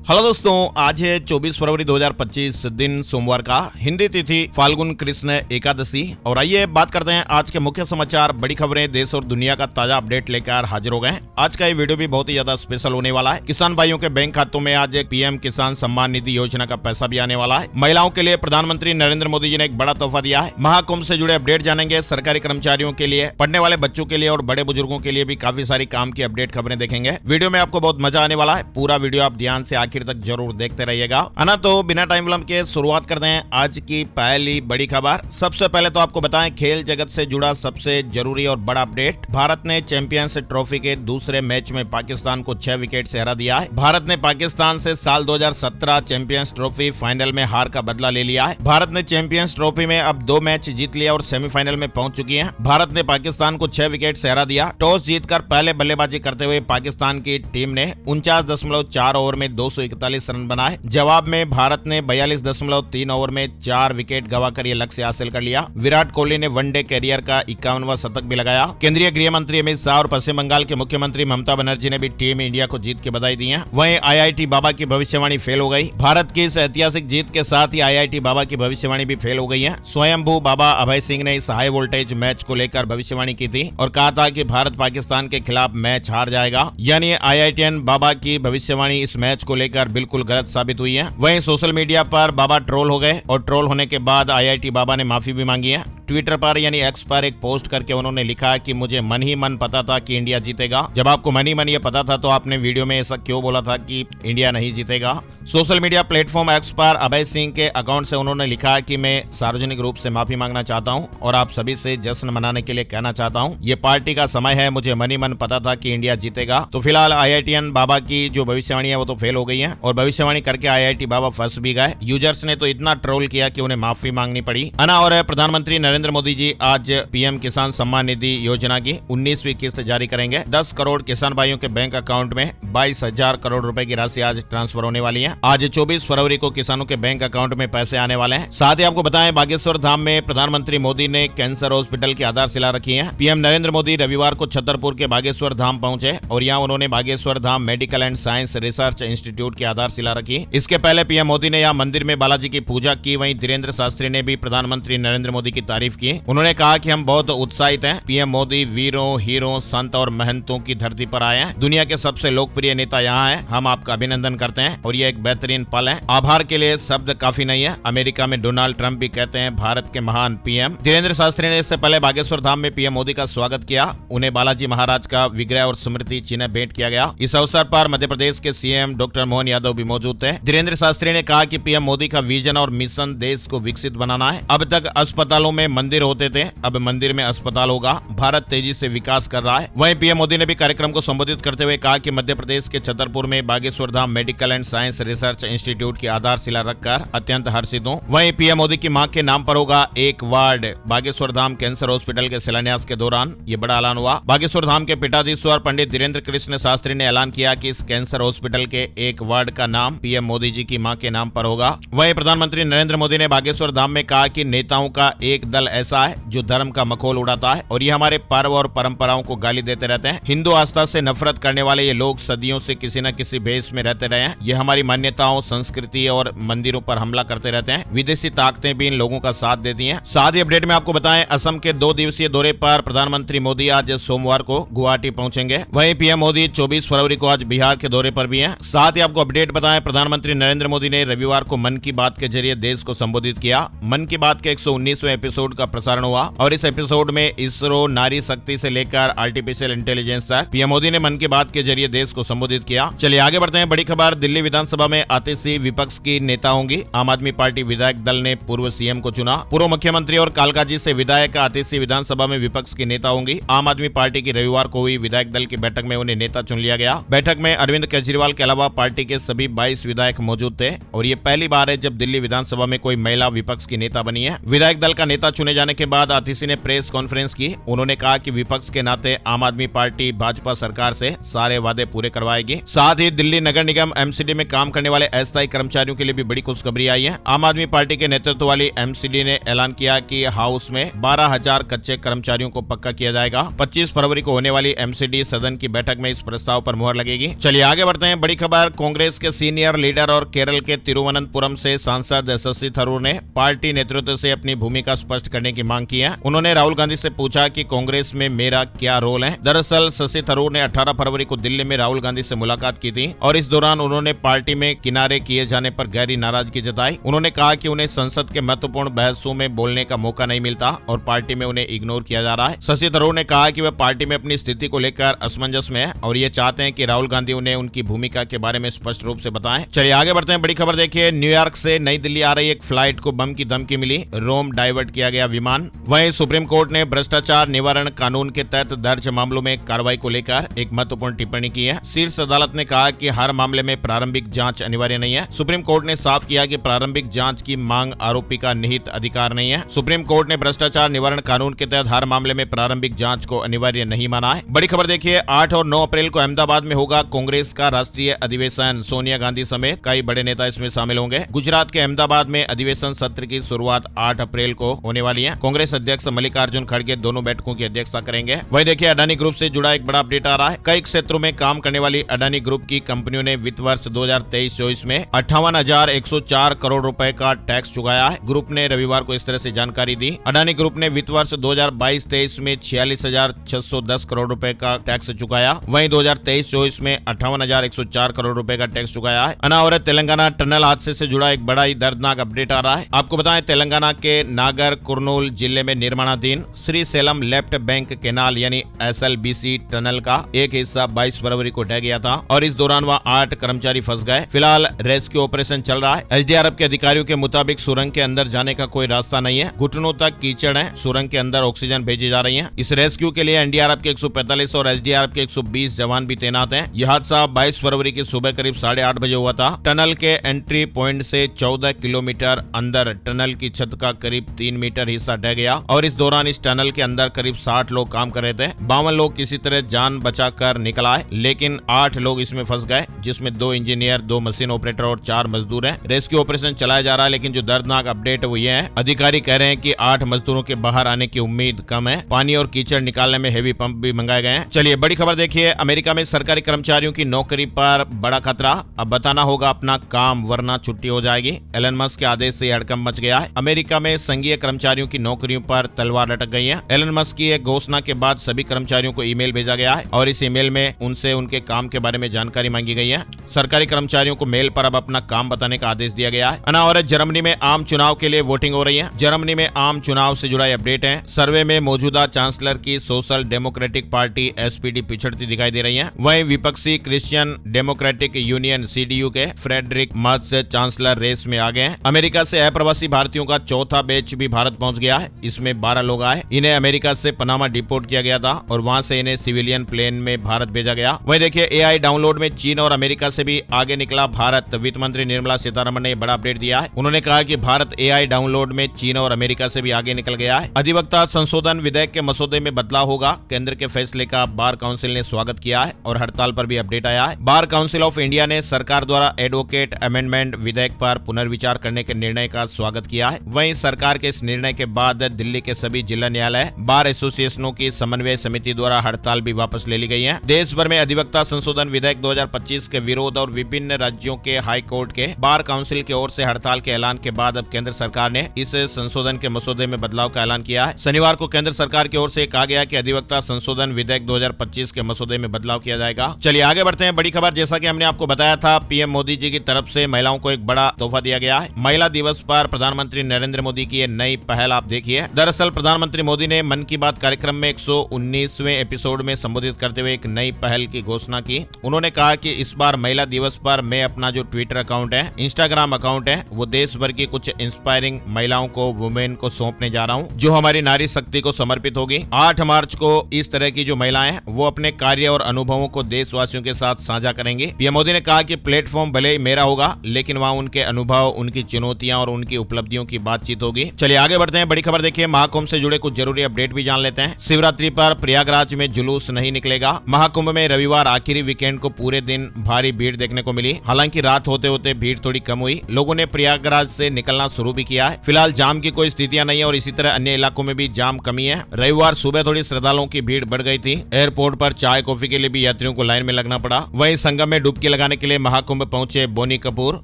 Hello दोस्तों, आज है 24 फरवरी 2025 दिन सोमवार का। हिंदी तिथि फाल्गुन कृष्ण एकादशी। और आइए बात करते हैं आज के मुख्य समाचार, बड़ी खबरें, देश और दुनिया का ताजा अपडेट लेकर हाजिर हो गए हैं। आज का ये वीडियो भी बहुत ही ज्यादा स्पेशल होने वाला है। किसान भाइयों के बैंक खातों में आज पीएम किसान सम्मान निधि योजना का पैसा भी आने वाला है। महिलाओं के लिए प्रधानमंत्री नरेंद्र मोदी जी ने एक बड़ा तोहफा दिया है। महाकुंभ से जुड़े अपडेट जानेंगे। सरकारी कर्मचारियों के लिए, पढ़ने वाले बच्चों के लिए और बड़े बुजुर्गों के लिए भी काफी सारी काम की अपडेट खबरें देखेंगे। वीडियो में आपको बहुत मजा आने वाला है। पूरा वीडियो आप ध्यान से आखिर तक जरूर देखते रहिएगा, है ना। तो बिना टाइम विलंब के शुरुआत करते हैं आज की पहली बड़ी खबर। सबसे पहले तो आपको बताएं खेल जगत से जुड़ा सबसे जरूरी और बड़ा अपडेट। भारत ने चैंपियंस ट्रॉफी के दूसरे मैच में पाकिस्तान को 6 विकेट से हरा दिया है। भारत ने पाकिस्तान से साल 2017 चैंपियंस ट्रॉफी फाइनल में हार का बदला ले लिया है। भारत ने चैंपियंस ट्रॉफी में अब 2 मैच जीत लिया और सेमीफाइनल में पहुंच चुकी है। भारत ने पाकिस्तान को 6 विकेट से हरा दिया। टॉस जीतकर पहले बल्लेबाजी करते हुए पाकिस्तान की टीम ने 49.4 ओवर में 241 रन बनाए। जवाब में भारत ने 42.3 ओवर में 4 विकेट गंवाकर यह लक्ष्य हासिल कर लिया। विराट कोहली ने वनडे कैरियर का 51वां शतक भी लगाया। केंद्रीय गृह मंत्री अमित शाह और पश्चिम बंगाल के मुख्यमंत्री ममता बनर्जी ने भी टीम इंडिया को जीत की बधाई दी है। वहीं आईआईटी बाबा की भविष्यवाणी फेल हो गई। भारत की इस ऐतिहासिक जीत के साथ ही आईआईटी बाबा की भविष्यवाणी भी फेल हो गई है। स्वयंभू बाबा अभय सिंह ने इस हाई वोल्टेज मैच को लेकर भविष्यवाणी की थी और कहा था कि भारत पाकिस्तान के खिलाफ मैच हार जाएगा। यानी आईआईटीएन बाबा की भविष्यवाणी इस मैच को लेकर बिल्कुल गलत साबित हुई है। वहीं सोशल मीडिया पर बाबा ट्रोल हो गए और ट्रोल होने के बाद आईआईटी बाबा ने माफी भी मांगी है। ट्विटर पर यानी एक्स पर एक पोस्ट करके उन्होंने लिखा कि मुझे मन ही मन पता था कि इंडिया जीतेगा। जब आपको मन ही मन ये पता था तो आपने वीडियो में ऐसा क्यों बोला था कि इंडिया नहीं जीतेगा। सोशल मीडिया प्लेटफॉर्म एक्स पर अभय सिंह के अकाउंट से उन्होंने लिखा कि मैं सार्वजनिक रूप से माफी मांगना चाहता हूं और आप सभी से जश्न मनाने के लिए कहना चाहता हूं। ये पार्टी का समय है, मुझे मन ही मन पता था कि इंडिया जीतेगा। तो फिलहाल आईआईटीएन बाबा की जो भविष्यवाणी है वो तो फेल हो गई है और भविष्यवाणी करके आईआईटी बाबा फंस भी गए। यूजर्स ने तो इतना ट्रोल किया कि उन्हें माफी मांगनी पड़ी, है ना। और प्रधानमंत्री नरेंद्र मोदी जी आज पीएम किसान सम्मान निधि योजना की 19वीं किस्त जारी करेंगे। 10 करोड़ किसान भाइयों के बैंक अकाउंट में 22,000 करोड़ रुपए की राशि आज ट्रांसफर होने वाली है। आज 24 फरवरी को किसानों के बैंक अकाउंट में पैसे आने वाले हैं। साथ ही आपको बताएं बागेश्वर धाम में प्रधानमंत्री मोदी ने कैंसर हॉस्पिटल की आधारशिला रखी है। पीएम नरेंद्र मोदी रविवार को छतरपुर के बागेश्वर धाम पहुंचे और यहाँ उन्होंने Bageshwar Dham medical and science research institute की आधारशिला रखी। इसके पहले पीएम मोदी ने यहाँ मंदिर में बालाजी की पूजा की। वहीं धीरेन्द्र शास्त्री ने भी प्रधानमंत्री नरेंद्र मोदी की तारीफ की। उन्होंने कहा कि हम बहुत उत्साहित हैं। पीएम मोदी वीरों, हीरों, संत और महंतों की धरती पर आए हैं। दुनिया के सबसे लोकप्रिय नेता यहाँ हैं। हम आपका अभिनंदन करते हैं और ये एक बेहतरीन पल है। आभार के लिए शब्द काफी नहीं है। अमेरिका में डोनाल्ड ट्रंप भी कहते हैं भारत के महान पीएम। धीरेन्द्र शास्त्री ने इससे पहले बागेश्वर धाम में पीएम मोदी का स्वागत किया। उन्हें बालाजी महाराज का विग्रह और स्मृति चिन्ह भेंट किया गया। इस अवसर पर मध्य प्रदेश के सीएम डॉक्टर मोहन यादव भी मौजूद थे। धीरेन्द्र शास्त्री ने कहा कि पीएम मोदी का विजन और मिशन देश को विकसित बनाना है। अब तक अस्पतालों में मंदिर होते थे, अब मंदिर में अस्पताल होगा। भारत तेजी से विकास कर रहा है। वहीं पीएम मोदी ने भी कार्यक्रम को संबोधित करते हुए कहा कि मध्य प्रदेश के छतरपुर में Bageshwar Dham medical and science research institute की आधारशिला रखकर अत्यंत हर्षित हूं। वहीं पीएम मोदी की मां के नाम पर होगा एक ward. Bageshwar Dham cancer hospital के शिलान्यास के दौरान ये बड़ा ऐलान हुआ। बागेश्वर धाम के पीठाधीश्वर पंडित धीरेन्द्र कृष्ण शास्त्री ने ऐलान किया कि इस कैंसर हॉस्पिटल के एक वार्ड का नाम पीएम मोदी जी की मां के नाम पर होगा। वहीं प्रधानमंत्री नरेंद्र मोदी ने बागेश्वर धाम में कहा कि नेताओं का एक दल ऐसा है जो धर्म का मखौल उड़ाता है और ये हमारे पर्व और परंपराओं को गाली देते रहते हैं। हिंदू आस्था से नफरत करने वाले ये लोग सदियों से किसी न किसी भेष में रहते रहे हैं। ये हमारी मान्यताओं, संस्कृति और मंदिरों पर हमला करते रहते हैं। विदेशी ताकतें भी इन लोगों का साथ देती हैं। साथ ही अपडेट में आपको बताएं असम के 2 दिवसीय दौरे पर प्रधानमंत्री मोदी आज सोमवार को गुवाहाटी पहुंचेंगे। वहीं पीएम मोदी 24 फरवरी को आज बिहार के दौरे पर भी हैं। साथ ही आपको अपडेट बताएं प्रधानमंत्री नरेंद्र मोदी ने रविवार को मन की बात के जरिए देश को संबोधित किया। मन की बात के 119वें एपिसोड का प्रसारण हुआ और इस एपिसोड में इसरो, नारी शक्ति से लेकर आर्टिफिशियल इंटेलिजेंस तक पीएम मोदी ने मन की बात के जरिए देश को संबोधित किया। चलिए आगे बढ़ते हैं। बड़ी खबर, दिल्ली विधानसभा में आतिशी विपक्ष की नेता होंगी। आम आदमी पार्टी विधायक दल ने पूर्व सीएम को चुना। पूर्व मुख्यमंत्री और कालकाजी से विधायक आतिशी विधानसभा में विपक्ष की नेता होंगी। आम आदमी पार्टी की रविवार को हुई विधायक दल की बैठक में उन्हें नेता चुन लिया गया। बैठक में अरविंद केजरीवाल के अलावा पार्टी के सभी 22 विधायक मौजूद थे और ये पहली बार है जब दिल्ली विधानसभा में कोई महिला विपक्ष की नेता बनी है। विधायक दल का नेता चुने जाने के बाद आतिशी ने प्रेस कॉन्फ्रेंस की। उन्होंने कहा कि विपक्ष के नाते आम आदमी पार्टी भाजपा सरकार से सारे वादे पूरे करवाएगी। साथ ही दिल्ली नगर निगम एमसीडी में काम करने वाले अस्थायी कर्मचारियों के लिए भी बड़ी खुशखबरी आई है। आम आदमी पार्टी के नेतृत्व वाली एमसीडी ने ऐलान किया कि हाउस में 12,000 कच्चे कर्मचारियों को पक्का किया जाएगा। 25 फरवरी को होने वाली एमसीडी सदन की बैठक में इस प्रस्ताव पर मुहर लगेगी। चलिए आगे बढ़ते हैं। बड़ी खबर, कांग्रेस कांग्रेस के सीनियर लीडर और केरल के तिरुवनंतपुरम से सांसद शशि थरूर ने पार्टी नेतृत्व से अपनी भूमिका स्पष्ट करने की मांग की है। उन्होंने राहुल गांधी से पूछा कि कांग्रेस में मेरा क्या रोल है। दरअसल शशि थरूर ने 18 फरवरी को दिल्ली में राहुल गांधी से मुलाकात की थी और इस दौरान उन्होंने पार्टी में किनारे किए जाने पर गहरी नाराजगी जताई। उन्होंने कहा कि उन्हें संसद के महत्वपूर्ण बहसों में बोलने का मौका नहीं मिलता और पार्टी में उन्हें इग्नोर किया जा रहा है। शशि थरूर ने कहा कि वह पार्टी में अपनी स्थिति को लेकर असमंजस में है और ये चाहते हैं कि राहुल गांधी उन्हें उनकी भूमिका के बारे में स्पष्ट रूप से बताएं। चलिए आगे बढ़ते हैं। बड़ी खबर देखिए, न्यूयॉर्क से नई दिल्ली आ रही एक फ्लाइट को बम की धमकी मिली, रोम डाइवर्ट किया गया विमान। वहीं सुप्रीम कोर्ट ने भ्रष्टाचार निवारण कानून के तहत दर्ज मामलों में कार्रवाई को लेकर एक महत्वपूर्ण टिप्पणी की है। शीर्ष अदालत ने कहा कि हर मामले में प्रारंभिक जांच अनिवार्य नहीं है। सुप्रीम कोर्ट ने साफ किया कि प्रारंभिक जांच की मांग आरोपी का निहित अधिकार नहीं है। सुप्रीम कोर्ट ने भ्रष्टाचार निवारण कानून के तहत हर मामले में प्रारंभिक जांच को अनिवार्य नहीं माना है। बड़ी खबर देखिए, 8 और 9 अप्रैल को अहमदाबाद में होगा कांग्रेस का राष्ट्रीय अधिवेशन। सोनिया गांधी समेत कई बड़े नेता इसमें शामिल होंगे। गुजरात के अहमदाबाद में अधिवेशन सत्र की शुरुआत 8 अप्रैल को होने वाली है। कांग्रेस अध्यक्ष मल्लिकार्जुन खड़गे दोनों बैठकों की अध्यक्षता करेंगे। वही देखिए, अडानी ग्रुप से जुड़ा एक बड़ा अपडेट आ रहा है। कई क्षेत्रों में काम करने वाली अडानी ग्रुप की कंपनियों ने वित्त वर्ष 2023-24 में 58,104 करोड़ रुपए का टैक्स चुकाया है। ग्रुप ने रविवार को इस तरह से जानकारी दी। अडानी ग्रुप ने वित्त वर्ष 2022-23 में 46,610 करोड़ रुपए का टैक्स चुकाया। वहीं 2023-24 में 58,104 करोड़ रुपए का टैक्स चुकाया है। अनावरत तेलंगाना टनल हादसे से जुड़ा एक बड़ा ही दर्दनाक अपडेट आ रहा है। आपको बताएं, तेलंगाना के नागर कुर्नूल जिले में निर्माणाधीन Shri Salem left bank canal यानी SLBC टनल का एक हिस्सा 22 फरवरी को ढह गया था और इस दौरान वहां 8 कर्मचारी फंस गए। फिलहाल रेस्क्यू ऑपरेशन चल रहा है। SDRF के अधिकारियों के मुताबिक सुरंग के अंदर जाने का कोई रास्ता नहीं है। घुटनों तक कीचड़ है। सुरंग के अंदर ऑक्सीजन भेजी जा रही है। इस रेस्क्यू के लिए NDRF के 145 और SDRF के 120 जवान भी तैनात हैं। यह हादसा 22 फरवरी की सुबह करीब 8:30 बजे हुआ था। टनल के एंट्री पॉइंट से 14 किलोमीटर अंदर टनल की छत का करीब 3 मीटर हिस्सा ढह गया और इस दौरान इस टनल के अंदर करीब 60 लोग काम कर रहे थे। 52 लोग किसी तरह जान बचाकर निकल आए, लेकिन 8 लोग इसमें फंस गए, जिसमें 2 इंजीनियर, 2 मशीन ऑपरेटर और 4 मजदूर हैं। रेस्क्यू ऑपरेशन चलाया जा रहा है, लेकिन जो दर्दनाक अपडेट है वो ये है, अधिकारी कह रहे हैं कि 8 मजदूरों के बाहर आने की उम्मीद कम है। पानी और कीचड़ निकालने में हेवी पंप भी मंगाए गए हैं। चलिए बड़ी खबर देखिए, अमेरिका में सरकारी कर्मचारियों की नौकरी पर बड़ा खतरा। अब बताना होगा अपना काम वरना छुट्टी हो जाएगी। एलन मस्क के आदेश से हड़कंप मच गया है। अमेरिका में संघीय कर्मचारियों की नौकरियों पर तलवार लटक गई है। एलन मस्क की एक घोषणा के बाद सभी कर्मचारियों को ईमेल भेजा गया है और इस ईमेल में उनसे उनके काम के बारे में जानकारी मांगी गई है। सरकारी कर्मचारियों को मेल पर अब अपना काम बताने का आदेश दिया गया है। अनावरत जर्मनी में आम चुनाव के लिए वोटिंग हो रही है। जर्मनी में आम चुनाव से जुड़ा अपडेट है। सर्वे में मौजूदा चांसलर की सोशल डेमोक्रेटिक पार्टी SPD पिछड़ती दिखाई दे रही है। वहीं विपक्षी क्रिश्चियन डेमोक्रेटिक यूनियन CDU के फ्रेडरिक मर्ज चांसलर रेस में आ गए हैं। अमेरिका से अप्रवासी भारतीयों का चौथा बैच भी भारत पहुंच गया है। इसमें 12 लोग आए। इन्हें अमेरिका से पनामा डिपोर्ट किया गया था और वहां से इन्हें सिविलियन प्लेन में भारत भेजा गया। वहीं देखिए, AI डाउनलोड में चीन और अमेरिका से भी आगे निकला भारत। वित्त मंत्री निर्मला सीतारमण ने बड़ा अपडेट दिया है। उन्होंने कहा कि भारत AI डाउनलोड में चीन और अमेरिका से भी आगे निकल गया है। अधिवक्ता संशोधन विधेयक के मसौदे में बदलाव होगा। केंद्र के फैसले का बार काउंसिल ने स्वागत किया है और हड़ताल पर भी अपडेट आया है। बार काउंसिल ऑफ इंडिया ने सरकार द्वारा एडवोकेट अमेंडमेंट विधेयक पर पुनर्विचार करने के निर्णय का स्वागत किया है। वहीं सरकार के इस निर्णय के बाद दिल्ली के सभी जिला न्यायालय बार एसोसिएशनों की समन्वय समिति द्वारा हड़ताल भी वापस ले ली गई है। देश भर में अधिवक्ता संशोधन विधेयक 2025 के विरोध और विभिन्न राज्यों के हाई कोर्ट के बार काउंसिल की ओर से हड़ताल के ऐलान के बाद अब केंद्र सरकार ने इस संशोधन के मसौदे में बदलाव का ऐलान किया है। शनिवार को केंद्र सरकार की ओर से कहा गया कि अधिवक्ता संशोधन विधेयक 2025 के मसौदे में बदलाव किया जाएगा। चलिए आगे बढ़ते हैं। बड़ी खबर, जैसा कि हमने आपको बताया था, पीएम मोदी जी की तरफ से महिलाओं को एक बड़ा तोहफा दिया गया है। महिला दिवस पर प्रधानमंत्री नरेंद्र मोदी की ये नई पहल आप देखिए। दरअसल प्रधानमंत्री मोदी ने मन की बात कार्यक्रम में 119वें एपिसोड में संबोधित करते हुए एक नई पहल की घोषणा की। उन्होंने कहा कि इस बार महिला दिवस पर मैं अपना जो ट्विटर अकाउंट है, इंस्टाग्राम अकाउंट है, वो देश भर की कुछ इंस्पायरिंग महिलाओं को, वुमेन को सौंपने जा रहा हूँ, जो हमारी नारी शक्ति को समर्पित होगी। 8 मार्च को इस तरह की जो महिलाएं हैं वो अपने कार्य और अनुभवों को देशवासियों के साथ साझा करेंगी। पीएम मोदी ने कहा कि प्लेटफॉर्म भले ही मेरा होगा, लेकिन वहाँ उनके अनुभव, उनकी चुनौतियां और उनकी उपलब्धियों की बातचीत होगी। चलिए आगे बढ़ते हैं। बड़ी खबर देखिए, महाकुंभ से जुड़े कुछ जरूरी अपडेट भी जान लेते हैं। शिवरात्रि पर प्रयागराज में जुलूस नहीं निकलेगा। महाकुंभ में रविवार आखिरी वीकेंड को पूरे दिन भारी भीड़ देखने को मिली। हालांकि रात होते होते भीड़ थोड़ी कम हुई। लोगों ने प्रयागराज से निकलना शुरू भी किया है। फिलहाल जाम की कोई स्थितियां नहीं है और इसी तरह अन्य इलाकों में भी जाम कमी है। रविवार सुबह थोड़ी श्रद्धालुओं की भीड़ बढ़ गई थी। एयरपोर्ट पर चाय कॉफी के लिए भी यात्रियों को लाइन में लगना पड़ा। वहीं संगम में डुबकी लगाने लगाने के लिए महाकुंभ पहुंचे बोनी कपूर।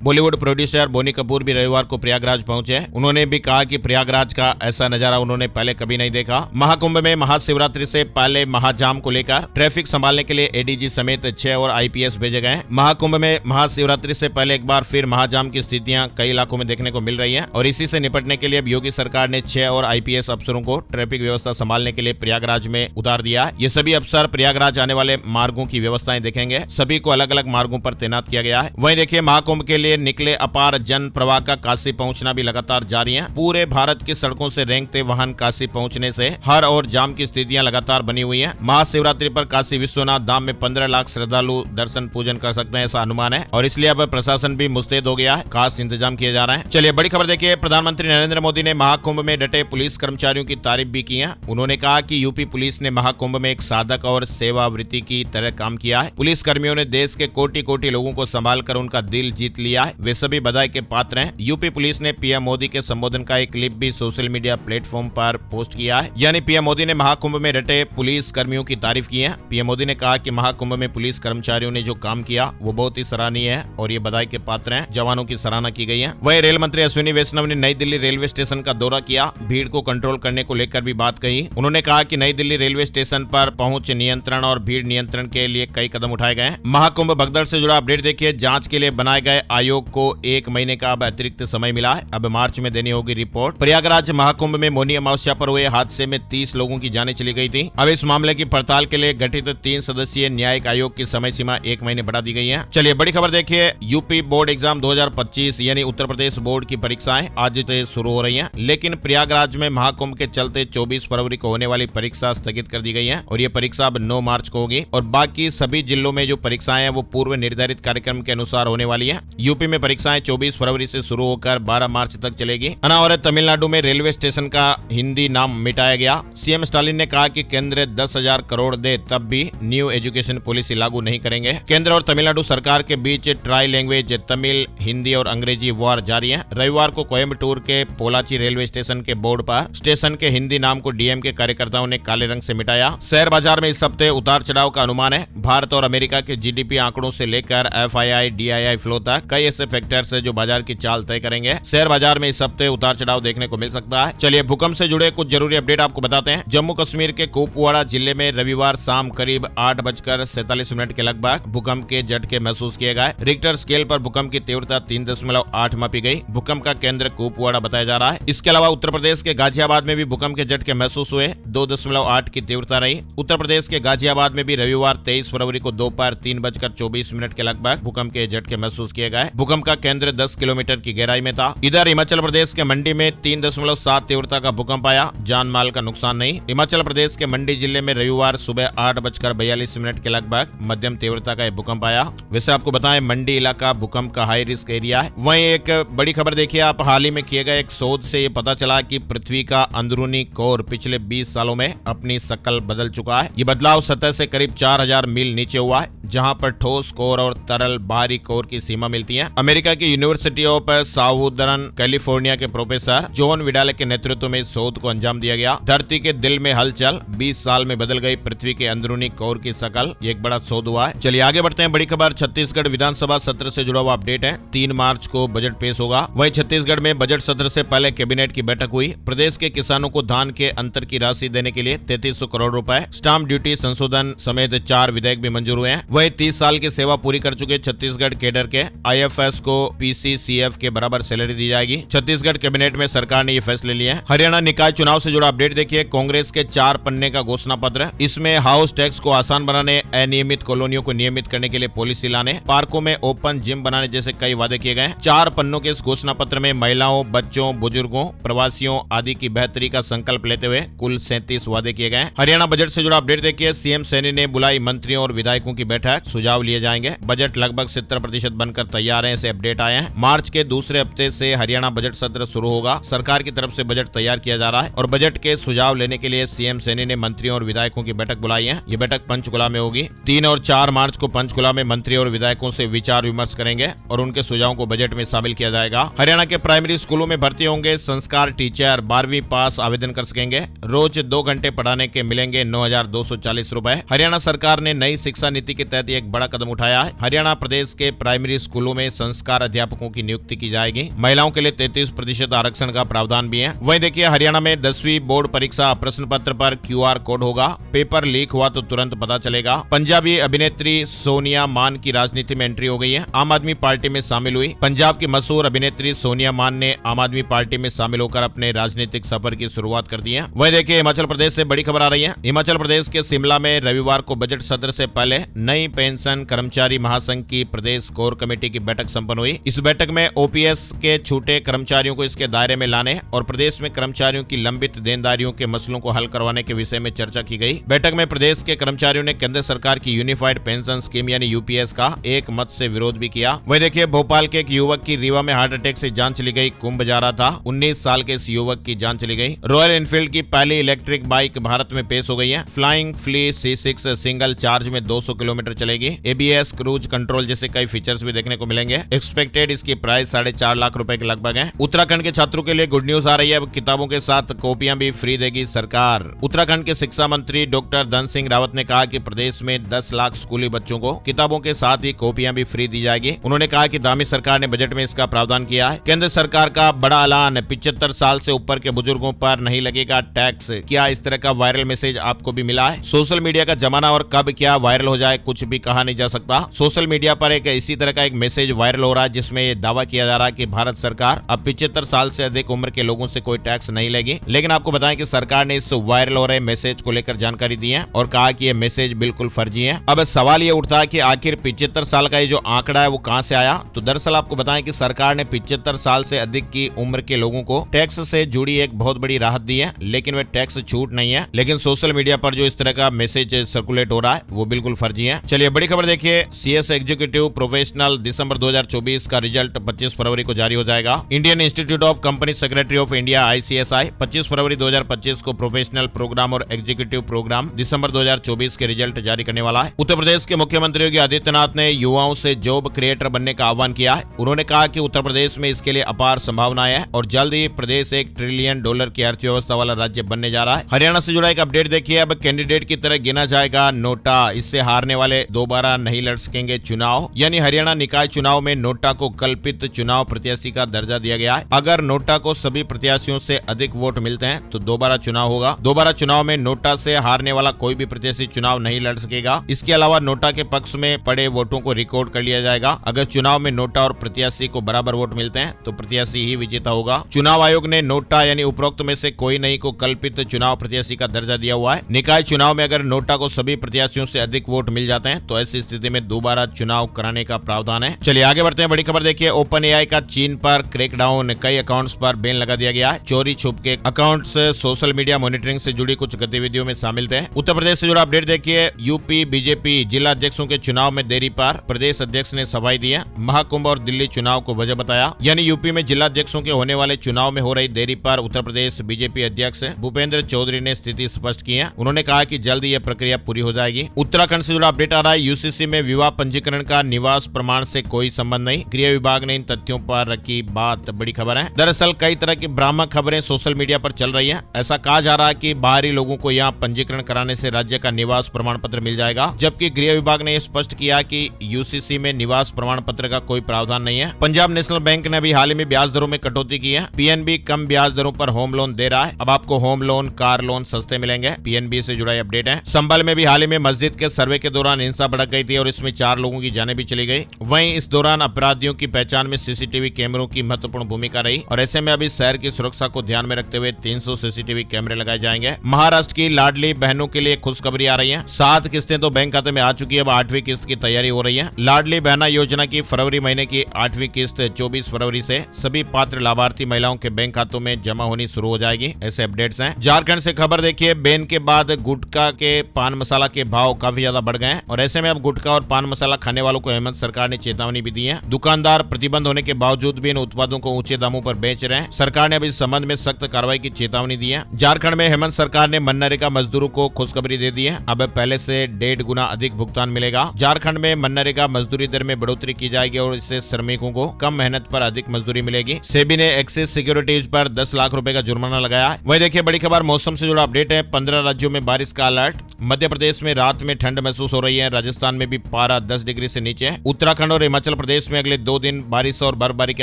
बॉलीवुड प्रोड्यूसर बोनी कपूर भी रविवार को प्रयागराज पहुंचे। उन्होंने भी कहा कि प्रयागराज का ऐसा नजारा उन्होंने पहले कभी नहीं देखा। महाकुंभ में महाशिवरात्रि से पहले महाजाम को लेकर ट्रैफिक संभालने के लिए एडीजी समेत 6 और आईपीएस भेजे गए। महाकुंभ में महाशिवरात्रि से पहले एक बार फिर महाजाम की स्थितियां कई इलाकों में देखने को मिल रही है और इसी से निपटने के लिए अब योगी सरकार ने 6 और आईपीएस अफसरों को ट्रैफिक व्यवस्था संभालने के लिए प्रयागराज में उतार दिया है। ये सभी अफसर प्रयागराज आने वाले मार्गों की व्यवस्थाएं देखेंगे। सभी को अलग अलग मार्गों पर तैनात किया गया है। वहीं देखिए, महाकुंभ के लिए निकले अपार जन प्रवाह का काशी पहुंचना भी लगातार जारी है। पूरे भारत की सड़कों से रेंगते वाहन काशी पहुंचने से हर और जाम की स्थितियां लगातार बनी हुई है। महाशिवरात्रि पर काशी विश्वनाथ धाम में 15 लाख श्रद्धालु दर्शन पूजन कर सकते हैं, ऐसा अनुमान है और इसलिए अब प्रशासन भी मुस्तैद हो गया है। खास इंतजाम किए जा रहे हैं। चलिए बड़ी खबर देखिए, प्रधानमंत्री नरेंद्र मोदी ने महाकुंभ में डटे पुलिस कर्मचारियों की तारीफ भी की है। उन्होंने कहा कि यूपी पुलिस ने महाकुंभ में एक साधक और सेवावृत्ति की तरह काम किया है। पुलिस कर्मियों ने देश के कोटि कोटि लोगों को संभाल कर उनका दिल जीत लिया है। वे सभी बधाई के पात्र हैं। यूपी पुलिस ने पीएम मोदी के संबोधन का एक क्लिप भी सोशल मीडिया प्लेटफॉर्म पर पोस्ट किया है। यानी पीएम मोदी ने महाकुंभ में डटे पुलिस कर्मियों की तारीफ की है। पीएम मोदी ने कहा कि महाकुंभ में पुलिस कर्मचारियों ने जो काम किया वो बहुत ही सराहनीय है और ये बधाई के पात्र हैं। जवानों की सराहना की गई है। वहीं रेल मंत्री अश्विनी वैष्णव ने नई दिल्ली रेलवे स्टेशन का दौरा किया। भीड़ को कंट्रोल करने को लेकर भी बात कही। उन्होंने कहा कि नई दिल्ली रेलवे स्टेशन पर पहुंच नियंत्रण और भीड़ नियंत्रण के लिए कई कदम उठाए गए हैं। महाकुंभ भगदड़ से जुड़ा अपडेट देखिए, जांच के लिए बनाए गए आयोग को 1 महीने का अब अतिरिक्त समय मिला है। अब मार्च में देनी होगी रिपोर्ट। प्रयागराज महाकुंभ में मौनी अमावस्या पर हुए हादसे में 30 लोगों की जानें चली गई थी। अब इस मामले की पड़ताल के लिए गठित 3 सदस्यीय न्यायिक आयोग की समय सीमा 1 महीने बढ़ा दी गई है। चलिए बड़ी खबर देखिए, यूपी बोर्ड एग्जाम 2025 यानी उत्तर प्रदेश बोर्ड की परीक्षाएं आज से शुरू हो रही हैं, लेकिन प्रयागराज में महाकुंभ के चलते 24 फरवरी को होने वाली परीक्षा स्थगित कर दी गई है और ये परीक्षा अब 9 मार्च को होगी और बाकी सभी जिलों में जो परीक्षाएं हैं वो पूर्व निर्धारित कार्यक्रम के अनुसार होने वाली है। यूपी में परीक्षाएं 24 फरवरी से शुरू होकर 12 मार्च तक चलेगी। और तमिलनाडु में रेलवे स्टेशन का हिंदी नाम मिटाया गया। सीएम स्टालिन ने कहा कि केंद्र 10,000 करोड़ दे तब भी न्यू एजुकेशन पॉलिसी लागू नहीं करेंगे। केंद्र और तमिलनाडु सरकार के बीच ट्राई लैंग्वेज तमिल, हिंदी और अंग्रेजी वार जारी है। रविवार को कोयम्बटूर के पोलाची रेलवे स्टेशन के बोर्ड पर स्टेशन के हिंदी नाम को डीएम के कार्यकर्ताओं ने काले रंग से मिटाया। शेयर बाजार में इस हफ्ते उतार चढ़ाव का अनुमान है। भारत और अमेरिका के जीडीपी आंकड़ों से लेकर एफआईआई डीआईआई फ्लो तक कई ऐसे फैक्टर्स है जो बाजार की चाल तय करेंगे। शेयर बाजार में इस हफ्ते उतार चढ़ाव देखने को मिल सकता है। चलिए भूकंप से जुड़े कुछ जरूरी अपडेट आपको बताते हैं। जम्मू कश्मीर के कुपवाड़ा जिले में रविवार शाम करीब 8:47 के लगभग भूकंप के झटके महसूस किए गए। रिक्टर स्केल पर भूकंप की तीव्रता 3.8 मापी गई। भूकंप का केंद्र कुपवाड़ा बताया जा रहा है। इसके अलावा उत्तर प्रदेश के गाजियाबाद में भी भूकंप के झटके महसूस हुए। 2.8 की तीव्रता रही। उत्तर प्रदेश के गाजियाबाद में भी रविवार 23 फरवरी को दोपहर 3:24 के लगभग भूकंप के झटके महसूस किए गए। भूकंप का केंद्र 10 किलोमीटर की गहराई में था। इधर हिमाचल प्रदेश के मंडी में 3.7 तीव्रता का भूकंप आया। जान माल का नुकसान नहीं। हिमाचल प्रदेश के मंडी जिले में रविवार सुबह 8:42 के लगभग मध्यम तीव्रता का भूकंप आया। वैसे आपको बताएं, मंडी इलाका भूकंप का हाई रिस्क एरिया है। वहीं एक बड़ी खबर देखिए आप, हाल ही में किए गए एक शोध से ये पता चला कि पृथ्वी का अंदरूनी कोर पिछले 20 सालों में अपनी शक्ल बदल चुका है। ये बदलाव सतह से करीब 4000 मील नीचे हुआ है, जहां पर ठोस कोर और तरल बाहरी कोर की सीमा मिलती है। अमेरिका की यूनिवर्सिटी ऑफ साउदर्न कैलिफोर्निया के प्रोफेसर जॉन विडाले के नेतृत्व में इस शोध को अंजाम दिया गया। धरती के दिल में हलचल, 20 साल में बदल गई पृथ्वी के अंदरूनी कोर की शक्ल, ये एक बड़ा शोध हुआ है। चलिए आगे बढ़ते हैं। बड़ी खबर, छत्तीसगढ़ विधानसभा सत्र से जुड़ा हुआ अपडेट है। 3 मार्च को बजट पेश होगा। वहीं छत्तीसगढ़ में बजट सत्र से पहले कैबिनेट की बैठक हुई। प्रदेश के किसानों को धान के अंतर की राशि देने के लिए 3300 करोड़ रुपए, स्टाम्प ड्यूटी संशोधन समेत 4 विधेयक भी मंजूर हुए हैं। वहीं 30 साल की सेवा पूरी कर चुके छत्तीसगढ़ कैडर के आईएफएस को पीसीसीएफ के बराबर सैलरी दी जाएगी। छत्तीसगढ़ कैबिनेट में सरकार ने ये फैसले लिए हैं। हरियाणा निकाय चुनाव से जुड़ा अपडेट देखिए, कांग्रेस के 4 पन्ने का घोषणा पत्र। इसमें हाउस टैक्स को आसान बनाने, अनियमित कॉलोनियों को नियमित करने के लिए पॉलिसी लाने, पार्कों में ओपन जिम बनाने जैसे कई वादे किए गए। 4 पन्नों के इस घोषणा पत्र में महिलाओं, बच्चों, बुजुर्गों, प्रवासियों आदि की बेहतरी का संकल्प लेते हुए कुल 37 वादे किए गए। हरियाणा बजट से जुड़ा अपडेट देखिए, सीएम सैनी ने बुलाई मंत्रियों और विधायकों की बैठक, सुझाव लिए जाएंगे। बजट लगभग 70% बनकर तैयार है, ऐसे अपडेट आए हैं। मार्च के दूसरे हफ्ते से हरियाणा बजट सत्र शुरू होगा। सरकार की तरफ से बजट तैयार किया जा रहा है और बजट के सुझाव लेने के लिए सीएम सैनी ने मंत्रियों और विधायकों की बैठक बुलाई है। ये बैठक पंचकुला में होगी। 3 और 4 मार्च को पंचकुला में मंत्री और विधायकों से विचार विमर्श करेंगे और उनके सुझावों को बजट में शामिल किया जाएगा। हरियाणा के प्राइमरी स्कूलों में भर्ती होंगे संस्कार टीचर, 12वीं पास आवेदन कर सकेंगे। रोज 2 घंटे पढ़ाने के मिलेंगे 9240 रुपए। हरियाणा सरकार ने नई शिक्षा नीति के तहत एक बड़ा कदम उठाया है। है। हरियाणा प्रदेश के प्राइमरी स्कूलों में संस्कार अध्यापकों की नियुक्ति की जाएगी। महिलाओं के लिए 33% आरक्षण का प्रावधान भी है। वहीं देखिए हरियाणा में 10वीं बोर्ड परीक्षा प्रश्न पत्र पर QR कोड होगा। पेपर लीक हुआ तो तुरंत पता चलेगा। पंजाबी अभिनेत्री सोनिया मान की राजनीति में एंट्री हो गई है। आम आदमी पार्टी में शामिल हुई। पंजाब की मशहूर अभिनेत्री सोनिया मान ने आम आदमी पार्टी में शामिल होकर अपने राजनीतिक सफर की शुरुआत कर दी है। वहीं देखिए हिमाचल प्रदेश से बड़ी खबर आ रही है। हिमाचल प्रदेश के शिमला में रविवार को बजट सत्र से पहले नई पेंशन कर्मचारी महासंघ की प्रदेश कोर कमेटी की बैठक संपन्न हुई। इस बैठक में OPS के छूटे कर्मचारियों को इसके दायरे में लाने और प्रदेश में कर्मचारियों की लंबित देनदारियों के मसलों को हल करवाने के विषय में चर्चा की गई। बैठक में प्रदेश के कर्मचारियों ने केंद्र सरकार की यूनिफाइड पेंशन स्कीम यानी UPS का एक मत से विरोध भी किया। वहीं देखिए भोपाल के एक युवक की रीवा में हार्ट अटैक से जान चली गई। कुंभ जा रहा था। 19 साल के इस युवक की जान चली गई। रॉयल एनफील्ड की पहली इलेक्ट्रिक बाइक भारत में पेश हो गई है। Flying flee C6 single charge में 200 किलोमीटर चलेगी। ABS क्रूज कंट्रोल जैसे कई फीचर्स भी देखने को मिलेंगे। एक्सपेक्टेड इसकी प्राइस 4.5 लाख रुपए के लगभग है। उत्तराखंड के छात्रों के लिए गुड न्यूज आ रही है। अब किताबों के साथ कॉपियां भी फ्री देगी सरकार। उत्तराखंड के शिक्षा मंत्री डॉक्टर धन सिंह रावत ने कहा कि प्रदेश में 10 लाख स्कूली बच्चों को किताबों के साथ ही कॉपियां भी फ्री दी जाएगी। उन्होंने कहा कि दामी सरकार ने बजट में इसका प्रावधान किया है। केंद्र सरकार का बड़ा ऐलान, 75 साल से ऊपर के बुजुर्गों पर नहीं लगेगा टैक्स। क्या इस तरह का वायरल मैसेज आपको भी मिला है? सोशल मीडिया का जमाना और कब क्या वायरल हो जाए कुछ भी कहा नहीं जा सकता। सोशल मीडिया पर एक इसी तरह का एक मैसेज वायरल हो रहा है जिसमें ये दावा किया जा रहा है कि भारत सरकार अब 75 साल से अधिक उम्र के लोगों से कोई टैक्स नहीं लेगी। लेकिन आपको बताएं कि सरकार ने इस वायरल हो रहे मैसेज को लेकर जानकारी दी है और कहा कि ये मैसेज बिल्कुल फर्जी है। अब सवाल ये उठता है कि आखिर 75 साल का ये जो आंकड़ा है वो कहां से आया? तो दरअसल आपको बताएं कि सरकार ने 75 साल से अधिक की उम्र के लोगों को टैक्स से जुड़ी एक बहुत बड़ी राहत दी है, लेकिन वे टैक्स छूट नहीं है। लेकिन सोशल मीडिया पर जो इस तरह का मैसेज सर्कुलेट हो रहा है वो बिल्कुल फर्जी है। चलिए बड़ी खबर देखिए। CS एग्जीक्यूटिव प्रोफेशनल दिसंबर 2024 का रिजल्ट 25 फरवरी को जारी हो जाएगा। Indian institute of company secretary of India ICSI 25 फरवरी 2025 को प्रोफेशनल प्रोग्राम और एग्जीक्यूटिव प्रोग्राम दिसंबर 2024 के रिजल्ट जारी करने वाला है। उत्तर प्रदेश के मुख्यमंत्री योगी आदित्यनाथ ने युवाओं से जॉब क्रिएटर बनने का आह्वान किया है। उन्होंने कहा कि उत्तर प्रदेश में इसके लिए अपार संभावनाएं हैं और जल्द ही प्रदेश $1 ट्रिलियन की अर्थव्यवस्था वाला राज्य बनने जा रहा है। हरियाणा से जुड़ा एक अपडेट देखिए। अब कैंडिडेट की तरह गिना जाएगा नोटा। इससे हारने वाले दोबारा नहीं लड़ सकेंगे चुनाव। यानी हरियाणा निकाय चुनाव में नोटा को कल्पित चुनाव प्रत्याशी का दर्जा दिया गया है। अगर नोटा को सभी प्रत्याशियों से अधिक वोट मिलते हैं तो दोबारा चुनाव होगा। दोबारा चुनाव में नोटा से हारने वाला कोई भी प्रत्याशी चुनाव नहीं लड़ सकेगा। इसके अलावा नोटा के पक्ष में पड़े वोटों को रिकॉर्ड कर लिया जाएगा। अगर चुनाव में नोटा और प्रत्याशी को बराबर वोट मिलते हैं तो प्रत्याशी ही विजेता होगा। चुनाव आयोग ने नोटा यानी उपरोक्त में से कोई नहीं को कल्पित चुनाव प्रत्याशी का दर्जा दिया हुआ है। निकाय चुनाव में अगर नोटा को सभी प्रत्याशियों से अधिक वोट मिल जाते हैं तो ऐसी स्थिति में दोबारा चुनाव कराने का प्रावधान है। चलिए आगे बढ़ते हैं। बड़ी खबर देखिए। OpenAI का चीन पर क्रैकडाउन, कई अकाउंट्स पर बैन लगा दिया गया है। चोरी छुप के अकाउंट्स सोशल मीडिया मॉनिटरिंग से जुड़ी कुछ गतिविधियों में शामिल थे। उत्तर प्रदेश से जुड़ा अपडेट देखिए। UP BJP जिला अध्यक्षों के चुनाव में देरी पर प्रदेश अध्यक्ष ने सफाई दी है। महाकुंभ और दिल्ली चुनाव को वजह बताया। यानी यूपी में जिला अध्यक्षों के होने वाले चुनाव में हो रही देरी पर उत्तर प्रदेश BJP अध्यक्ष भूपेंद्र चौधरी ने स्थिति स्पष्ट की है। उन्होंने कहा कि जल्द यह प्रक्रिया पूरी हो जाएगी। उत्तराखंड से जुड़ा अपडेट आ रहा है। UCC में विवाह पंजीकरण का निवास प्रमाण से कोई संबंध नहीं। गृह विभाग ने इन तथ्यों पर रखी बात। बड़ी खबर है। दरअसल कई तरह की भ्रामक खबरें सोशल मीडिया पर चल रही हैं। ऐसा कहा जा रहा है कि बाहरी लोगों को यहाँ पंजीकरण कराने से राज्य का निवास प्रमाण पत्र मिल जाएगा, जबकि गृह विभाग ने स्पष्ट किया कि UCC में निवास प्रमाण पत्र का कोई प्रावधान नहीं है। पंजाब नेशनल बैंक ने अभी हाल ही में ब्याज दरों में कटौती की है। PNB कम ब्याज दरों पर होम लोन दे रहा है। अब आपको होम लोन, कार लोन सस्ते मिलेंगे। PNB से जुड़ा अपडेट है। संभल में भी हाल ही में मस्जिद के सर्वे के दौरान हिंसा भड़क गई थी और इसमें 4 लोगों की जानें भी चली गई। वहीं इस दौरान अपराधियों की पहचान में CCTV कैमरों की महत्वपूर्ण भूमिका रही और ऐसे में अभी शहर की सुरक्षा को ध्यान में रखते हुए 300 CCTV कैमरे लगाए जाएंगे। महाराष्ट्र की लाडली बहनों के लिए खुशखबरी आ रही है। 7 किस्तें तो बैंक खाते में आ चुकी है। अब 8वीं किस्त की तैयारी हो रही है। लाडली बहना योजना की फरवरी महीने की 8वीं किस्त 24 फरवरी से सभी पात्र लाभार्थी महिलाओं के बैंक खातों में जमा होनी शुरू हो जाएगी। ऐसे अपडेट्स हैं। झारखंड से खबर देखिए। बैन के बाद गुटखा के पान मसाला के भाव काफी ज्यादा बढ़ गए हैं और ऐसे में अब गुटखा और पान मसाला खाने वालों को हेमंत सरकार ने चेतावनी भी दी है। दुकानदार प्रतिबंध होने के बावजूद भी इन उत्पादों को ऊंचे दामों पर बेच रहे हैं। सरकार ने अब इस संबंध में सख्त कार्रवाई की चेतावनी दी है। झारखंड में हेमंत सरकार ने मनरेगा मजदूरों को खुशखबरी दे दी है। अब पहले से 1.5 गुना अधिक भुगतान मिलेगा। झारखंड में मनरेगा मजदूरी दर में बढ़ोतरी की जाएगी और इससे श्रमिकों को कम मेहनत पर अधिक मजदूरी मिलेगी। सेबी ने एक्सिस सिक्योरिटीज पर 10 लाख रुपए का जुर्माना लगाया है। वही देखिए बड़ी खबर मौसम से जुड़ा अपडेट है। 15 राज्यों में बारिश का अलर्ट। मध्य प्रदेश में रात में ठंड महसूस हो रही है। राजस्थान में भी पारा 10 डिग्री से नीचे है। उत्तराखंड और हिमाचल प्रदेश में अगले 2 दिन बारिश और बर्फबारी के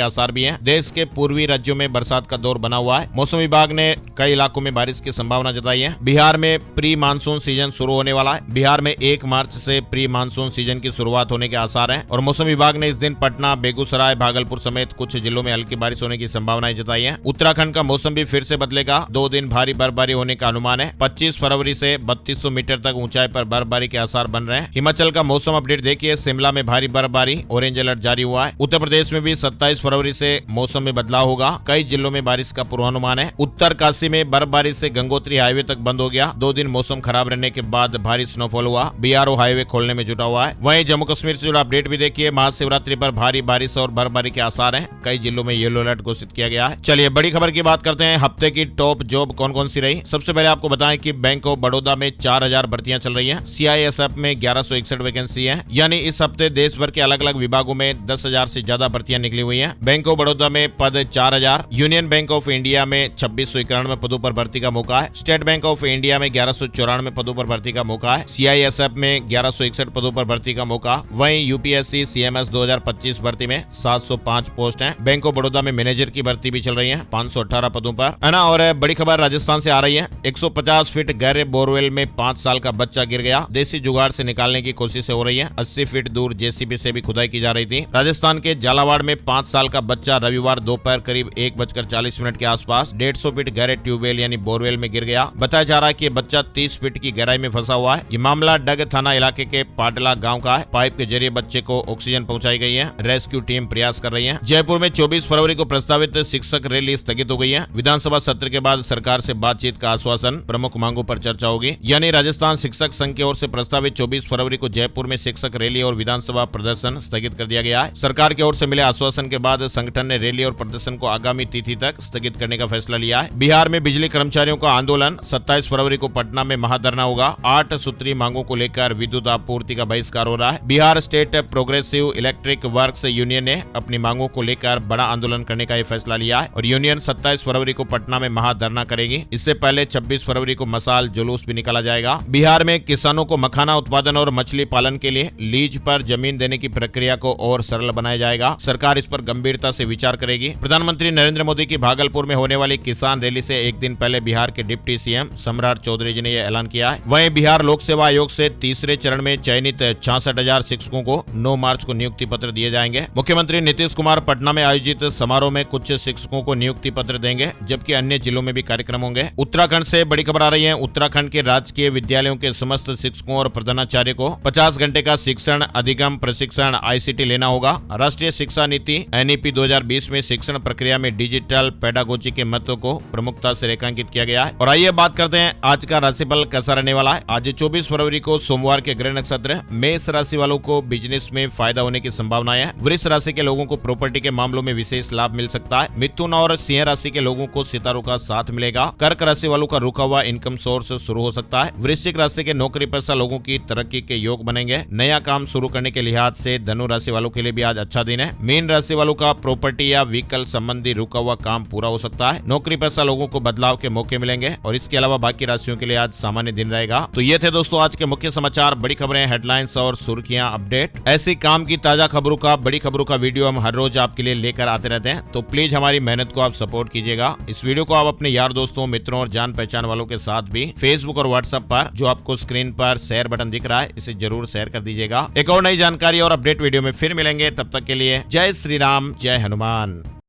आसार भी हैं। देश के पूर्वी राज्यों में बरसात का दौर बना हुआ है। मौसम विभाग ने कई इलाकों में बारिश की संभावना जताई है। बिहार में प्री मानसून सीजन शुरू होने वाला है। बिहार में 1 मार्च से प्री मानसून सीजन की शुरुआत होने के आसार हैं और मौसम विभाग ने इस दिन पटना, बेगूसराय, भागलपुर समेत कुछ जिलों में हल्की बारिश होने की संभावनाएं जताई है। उत्तराखंड का मौसम भी फिर से बदलेगा। 2 दिन भारी बर्फबारी होने का अनुमान है। 25 फरवरी से 3200 मीटर तक ऊंचाई पर बर्फबारी के आसार बन रहे हैं। हिमाचल का मौसम अपडेट देखिए, शिमला में भारी बर्फबारी, ऑरेंज अलर्ट जारी हुआ है। उत्तर प्रदेश में भी 27 फरवरी से मौसम में बदलाव होगा। कई जिलों में बारिश का पूर्वानुमान है। उत्तरकाशी में बर्फबारी से गंगोत्री हाईवे तक बंद हो गया। 2 दिन मौसम खराब रहने के बाद भारी स्नोफॉल हुआ। बीआरओ हाईवे खोलने में जुटा हुआ है। वहीं जम्मू कश्मीर से जुड़ा अपडेट भी देखिए, महाशिवरात्रि पर भारी बारिश और बर्फबारी के आसार हैं। कई जिलों में येलो अलर्ट घोषित किया गया है। चलिए बड़ी खबर की बात करते हैं। हफ्ते की टॉप जॉब कौन कौन सी रही। सबसे पहले आपको बताएं कि बैंक ऑफ बड़ौदा में 4000 भर्तियां चल रही हैं। सीआईएसएफ में 1161 वैकेंसी है, यानी इस हफ्ते देश भर के अलग अलग विभागों में 10,000 से ज्यादा भर्तियां निकली हुई हैं। बैंक ऑफ बड़ौदा में पद 4000। यूनियन बैंक ऑफ इंडिया में 2691 पदों पर भर्ती का मौका है। स्टेट बैंक ऑफ इंडिया में 1194 पदों पर भर्ती का मौका है। सीआईएसएफ में 1161 पदों पर भर्ती का मौका। वहीं यूपीएससी सीएमएस 2025 भर्ती में 705 पोस्ट हैं। बैंक ऑफ बड़ौदा में मैनेजर की भर्ती भी चल रही है 518 पदों पर, है ना। और बड़ी खबर राजस्थान से आ रही है। 150 फीट गहरे बोरवेल में 5 साल का बच्चा गिर गया। देसी जुगाड़ से निकालने की कोशिश हो रही है। 80 फीट दूर जेसीबी से भी खुदाई की जा रही थी। राजस्थान के झालावाड़ में 5 साल का बच्चा रविवार दोपहर करीब 1:40 के आसपास 150 फीट गहरे ट्यूबवेल यानी बोरवेल में गिर गया। बताया जा रहा है कि ये बच्चा 30 फीट की गहराई में फंसा हुआ है। ये मामला डग थाना इलाके के पाटला गांव का है। पाइप के जरिए बच्चे को ऑक्सीजन पहुंचाई गई है। रेस्क्यू टीम प्रयास कर रही है। जयपुर में 24 फरवरी को प्रस्तावित शिक्षक रैली स्थगित हो गई है। विधानसभा सत्र के बाद सरकार से बातचीत का आश्वासन, प्रमुख मांगों पर चर्चा होगी। यानी राजस्थान शिक्षक संघ की ओर से प्रस्तावित 24 फरवरी को जयपुर में शिक्षक रैली और विधानसभा प्रदर्शन स्थगित कर दिया गया है। सरकार की ओर से मिले आश्वासन के बाद संगठन ने रैली और प्रदर्शन को आगामी तिथि तक स्थगित करने का फैसला लिया है। बिहार में बिजली कर्मचारियों का आंदोलन, 27 फरवरी को पटना में महाधरना होगा। 8 सूत्री मांगों को लेकर विद्युत आपूर्ति का बहिष्कार हो रहा है। Bihar state progressive electric works union ने अपनी मांगों को लेकर बड़ा आंदोलन करने का यह फैसला लिया है और यूनियन 27 फरवरी को पटना में महाधरना करेगी। इससे पहले 26 फरवरी को मसाल जुलूस भी निकाला जाएगा। बिहार में किसानों को मखाना उत्पादन और मछली पालन के लिए लीज पर जमीन देने की प्रक्रिया को और सरल बनाया जाएगा। सरकार इस पर गंभीरता से विचार करेगी। प्रधानमंत्री नरेंद्र मोदी की भागलपुर में होने वाली किसान रैली से एक दिन पहले बिहार के डिप्टी सीएम सम्राट चौधरी जी ने यह ऐलान किया है। वहीं बिहार लोक सेवा आयोग से तीसरे चरण में चयनित 66,000 शिक्षकों को 9 मार्च को नियुक्ति पत्र दिए जाएंगे। मुख्यमंत्री नीतीश कुमार पटना में आयोजित समारोह में कुछ शिक्षकों को नियुक्ति पत्र देंगे, जबकि अन्य जिलों में भी कार्यक्रम होंगे। उत्तराखंड से बड़ी खबर आ रही है। उत्तराखंड के राजकीय विद्यालयों के समस्त शिक्षकों और प्रधानाचार्य को 50 घंटे का शिक्षण अधिगम प्रशिक्षण आईसीटी लेना होगा। राष्ट्रीय शिक्षा नीति एनईपी 2020 में शिक्षण प्रक्रिया में डिजिटल पेडागोजी के महत्व को प्रमुखता से रेखांकित किया गया है। और आइए बात करते हैं आज का राशिफल कैसा रहने वाला है। आज 24 फरवरी को सोमवार के ग्रह नक्षत्र मेष राशि वालों को बिजनेस में फायदा होने की संभावनाएं है। वृष राशि के लोगों को प्रॉपर्टी के मामलों में विशेष लाभ मिल सकता है। मिथुन और सिंह राशि के लोगों को सितारों का साथ मिलेगा। कर्क राशि वालों का रुका हुआ इनकम सोर्स शुरू हो सकता है। वृश्चिक राशि के नौकरी पेशा लोगों की तरक्की के योग बनेंगे। नया काम शुरू करने के लिहाज से धनु राशि वालों के लिए भी आज अच्छा दिन है। मीन राशि वालों का प्रॉपर्टी या व्हीकल संबंधी रुका हुआ काम पूरा हो सकता है। नौकरी पेशा लोगों को बदलाव के मौके मिलेंगे और इसके अलावा बाकी राशियों के लिए आज सामान्य दिन रहेगा। तो ये थे दोस्तों आज के मुख्य समाचार, बड़ी खबरें, हेडलाइंस और सुर्खियां अपडेट। ऐसी काम की ताजा खबरों का, बड़ी खबरों का वीडियो हम हर रोज आपके लिए लेकर आते रहते हैं। तो प्लीज हमारी मेहनत को आप सपोर्ट कीजिएगा। इस वीडियो को आप अपने यार दोस्तों, मित्रों और जान पहचान वालों के साथ भी फेसबुक और व्हाट्सएप पर जो आपको स्क्रीन पर शेयर बटन दिख रहा है, इसे जरूर शेयर कर दीजिएगा। एक और नई जानकारी और अपडेट वीडियो में फिर मिलेंगे। तब तक के लिए जय श्री राम, जय हनुमान।